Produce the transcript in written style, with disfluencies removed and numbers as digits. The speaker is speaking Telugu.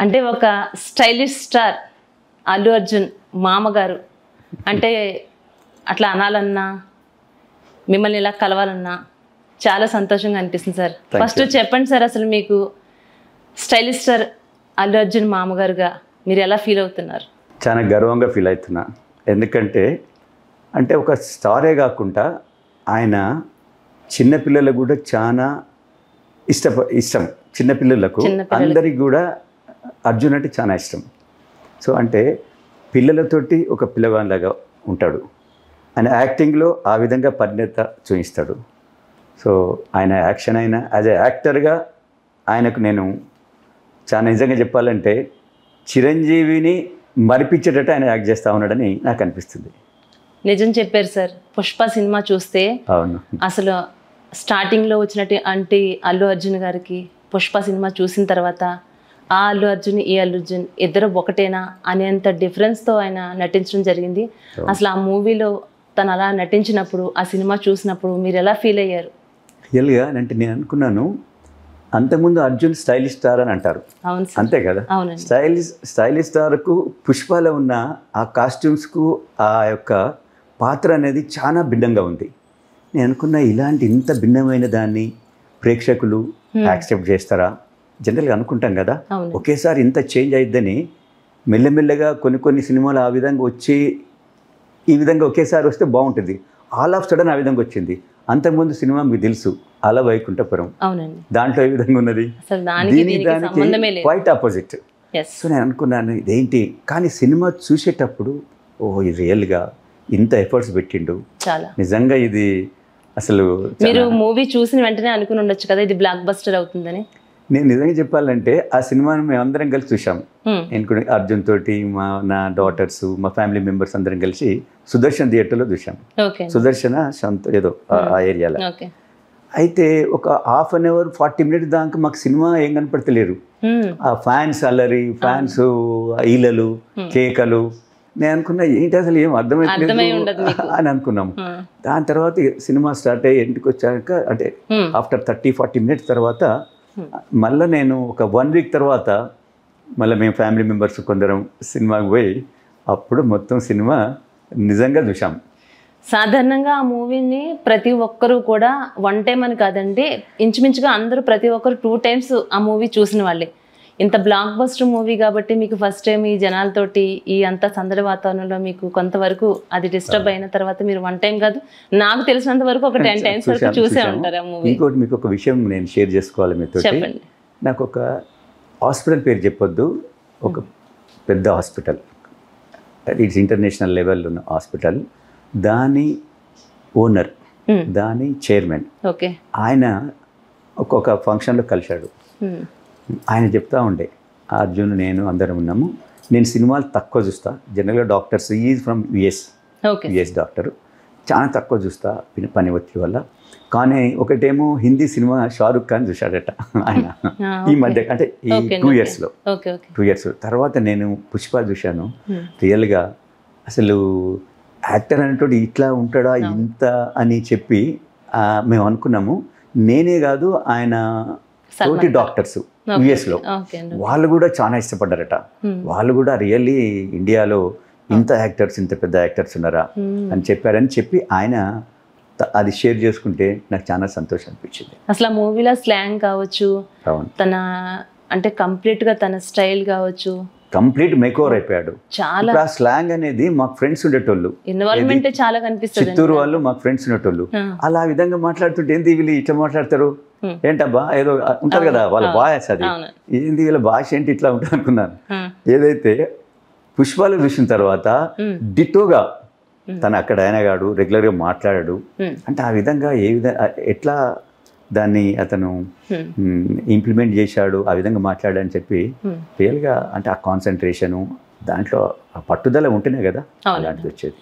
అంటే ఒక స్టైలిష్ స్టార్ అల్లు అర్జున్ మామగారు అంటే అట్లా అనాలన్నా మిమ్మల్ని ఇలా కలవాలన్నా చాలా సంతోషంగా అనిపిస్తుంది సార్. ఫస్ట్ చెప్పండి సార్, అసలు మీకు స్టైలిష్ స్టార్ అల్లు అర్జున్ మామగారుగా మీరు ఎలా ఫీల్ అవుతున్నారు? చాలా గర్వంగా ఫీల్ అవుతున్నా. ఎందుకంటే అంటే ఒక స్టారే కాకుండా ఆయన చిన్నపిల్లలకు కూడా చాలా ఇష్టం. చిన్నపిల్లలకు అందరికి కూడా అర్జున్ అంటే చాలా ఇష్టం. సో అంటే పిల్లలతోటి ఒక పిల్లవాడిలాగా ఉంటాడు. ఆయన యాక్టింగ్లో ఆ విధంగా పరిణత చూపిస్తాడు. సో ఆయన యాక్షన్ అయినా యాజ్ ఎ యాక్టర్గా ఆయనకు నేను చాలా నిజంగా చెప్పాలంటే చిరంజీవిని మరిపించేటట్టు ఆయన యాక్ట్ చేస్తూ ఉన్నాడని నాకు అనిపిస్తుంది. నిజం చెప్పారు సార్. పుష్ప సినిమా చూస్తే అవును, అసలు స్టార్టింగ్లో వచ్చినట్టు అల్లు అర్జున్ గారికి పుష్ప సినిమా చూసిన తర్వాత ఆ అల్లు అర్జున్ ఈ అల్లు అర్జున్ ఇద్దరు ఒకటేనా అనేంత డిఫరెన్స్తో ఆయన నటించడం జరిగింది. అసలు ఆ మూవీలో తను అలా నటించినప్పుడు ఆ సినిమా చూసినప్పుడు మీరు ఎలా ఫీల్ అయ్యారు? రియల్గా అంటే నేను అనుకున్నాను, అంతకుముందు అర్జున్ స్టైలిష్ స్టార్ అని అంటారు, అంతే కదా. స్టైలిష్ స్టార్కు పుష్పలో ఉన్న ఆ కాస్ట్యూమ్స్కు ఆ యొక్క పాత్ర అనేది చాలా భిన్నంగా ఉంది. నేను అనుకున్నా ఇలాంటి ఇంత భిన్నమైన దాన్ని ప్రేక్షకులు యాక్సెప్ట్ చేస్తారా? జనరల్గా అనుకుంటాం కదా, ఒకేసారి ఇంత చేంజ్ అయిద్దని. మెల్లమెల్లగా కొన్ని సినిమాలు ఆ విధంగా వచ్చి ఈ విధంగా ఒకేసారి వస్తే బాగుంటుంది. ఆల్ ఆఫ్ సడన్ ఆ విధంగా వచ్చింది. అంతకుముందు సినిమా మీకు తెలుసు, అలా వైకుంఠపురం, దాంట్లో ఏ విధంగా ఉన్నది, దానికి క్వైట్ ఆపోజిట్. సో నేను అనుకున్నాను ఇదేంటి, కానీ సినిమా చూసేటప్పుడు ఇది రియల్గా ఇంత ఎఫర్ట్స్ పెట్టిండు, నిజంగా ఇది అసలు. మీరు మూవీ చూసిన వెంటనే అనుకుని ఉండొచ్చు కదా ఇది బ్లాక్ బస్టర్ అవుతుందని. నేను నిజంగా చెప్పాలంటే ఆ సినిమాను మేము అందరం కలిసి చూసాం. నేను కూడా అర్జున్ తోటి నా డాటర్స్ మా ఫ్యామిలీ మెంబర్స్ అందరం కలిసి సుదర్శన్ థియేటర్లో చూసాం. సుదర్శన ఏదో ఆ ఏరియాలో. అయితే ఒక హాఫ్ అన్ అవర్ 40 minutes దాకా మాకు సినిమా ఏం కనపడతలేరు. ఆ ఫ్యాన్స్ అల్లరి, ఫ్యాన్స్ ఈలలు, కేకలు. నేను అనుకున్నా ఏంటి అసలు ఏం అర్థమైతే అని అనుకున్నాము. దాని తర్వాత సినిమా స్టార్ట్ అయ్యి ఇంటికి వచ్చాక అంటే ఆఫ్టర్ 30-40 minutes తర్వాత మళ్ళీ నేను ఒక 1 week తర్వాత మళ్ళీ మేము ఫ్యామిలీ మెంబర్స్ కొందరం సినిమాకి పోయి అప్పుడు మొత్తం సినిమా నిజంగా చూసాం. సాధారణంగా ఆ మూవీని ప్రతి ఒక్కరూ కూడా 1 time అని కాదండి, ఇంచుమించుగా అందరూ ప్రతి ఒక్కరు 2 times ఆ మూవీ చూసిన వాళ్ళే. ఇంత బ్లాక్ బస్టర్ మూవీ కాబట్టి మీకు ఫస్ట్ టైం ఈ జనాలతోటి ఈ అంత సందడి వాతావరణంలో మీకు కొంతవరకు అది డిస్టర్బ్ అయిన తర్వాత మీరు 1 time కాదు, నాకు తెలిసినంత వరకు ఒక 10 times వరకు చూసే ఉంటారు ఆ మూవీ. ఇంకోటి మీకు ఒక విషయం నేను షేర్ చేసుకోవాలి మీతో. చెప్పండి. నాకు ఒక హాస్పిటల్ పేరు చెప్పొద్దు, ఒక పెద్ద హాస్పిటల్, ఇట్స్ ఇంటర్నేషనల్ లెవెల్ ఉన్న హాస్పిటల్, దాని ఓనర్, దాని చైర్మన్, ఆయన ఒక్కొక్క ఫంక్షన్లో కలిశాడు. ఆయన చెప్తా ఉండే అర్జున్ నేను అందరం ఉన్నాము, నేను సినిమాలు తక్కువ చూస్తా, జనరల్గా doctors is from US doctor, చాలా తక్కువ చూస్తా పని ఒత్తిడి వల్ల. కానీ ఒకటేమో హిందీ సినిమా షారుఖ్ ఖాన్ చూశాడట ఆయన ఈ మధ్య, అంటే ఈ 2 years తర్వాత నేను పుష్ప చూశాను. రియల్గా అసలు యాక్టర్ అనేటోడు ఇట్లా ఉంటాడా ఇంత అని చెప్పి మేము అనుకున్నాము. నేనే కాదు, ఆయన తోటి డాక్టర్స్ యుఎస్లో వాళ్ళు కూడా చాలా ఇష్టపడ్డారట. వాళ్ళు కూడా రియల్లీ ఇండియాలో ఇంత పెద్ద యాక్టర్స్ ఉన్నారా అని చెప్పి ఆయన అది షేర్ చేసుకుంటే నాకు చాలా సంతోషం అనిపించింది. అసలు ఆ మూవీలో స్లాంగ్ కావచ్చు, తన అంటే కంప్లీట్గా తన స్టైల్ కావచ్చు, కంప్లీట్ మేకోవర్ అయిపోయాడు. చాలా స్లాంగ్ అనేది మాకు ఫ్రెండ్స్ ఉండేటోళ్ళు, ఇన్వాల్వ్మెంట్ చాలా కనిపిస్తుంది. చిత్తూరు వాళ్ళు మాకు ఫ్రెండ్స్ ఉండేటోళ్ళు, అలా విధంగా మాట్లాడుతుంటే ఏంది వీళ్ళు ఇట్లా మాట్లాడతారు, ఏంటబ్బా ఏదో ఉంటారు కదా వాళ్ళ భాష, అది ఏంది వీళ్ళ భాష ఏంటి ఇట్లా ఉంటుంది అనుకున్నాను. ఏదైతే పుష్పాలు చూసిన తర్వాత డిటోగా తను అక్కడ ఆయనగాడు రెగ్యులర్గా మాట్లాడాడు. అంటే ఆ విధంగా ఎట్లా దాన్ని అతను ఇంప్లిమెంట్ చేశాడు, ఆ విధంగా మాట్లాడని చెప్పి రియల్గా అంటే ఆ కాన్సన్ట్రేషను దాంట్లో ఆ పట్టుదల ఉంటేనే కదా అలాంటిది వచ్చేది.